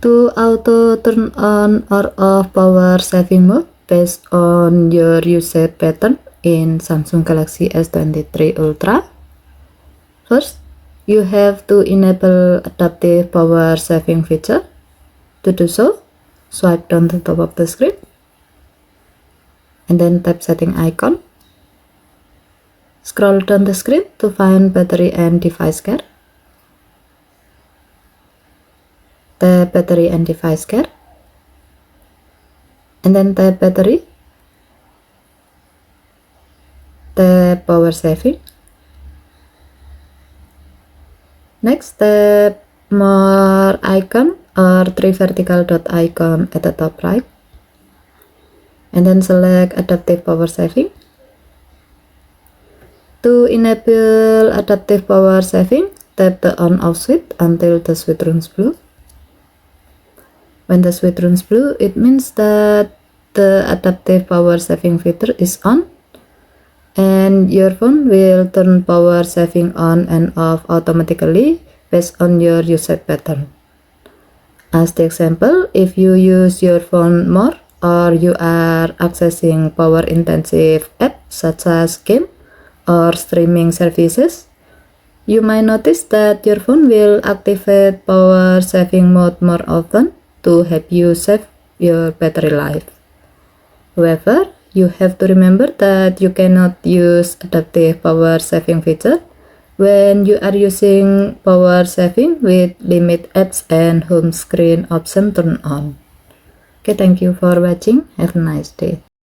To auto turn on or off power saving mode based on your usage pattern in Samsung Galaxy S23 Ultra, first, you have to enable adaptive power saving feature. To do so, swipe down the top of the screen and then tap setting icon. Scroll down the screen to find battery and device care. Tap battery and device care and then tap battery, tap power saving. Next, tap more icon or three vertical dot icon at the top right and then select adaptive power saving. To enable adaptive power saving, tap the on off switch until the switch turns blue. When the switch turns blue, it means that the adaptive power saving feature is on and your phone will turn power saving on and off automatically based on your usage pattern. As the example, if you use your phone more or you are accessing power intensive apps such as game or streaming services, you might notice that your phone will activate power saving mode more often to help you save your battery life. However, you have to remember that you cannot use adaptive power saving feature when you are using power saving with limit apps and home screen option turned on. Okay, thank you for watching. Have a nice day.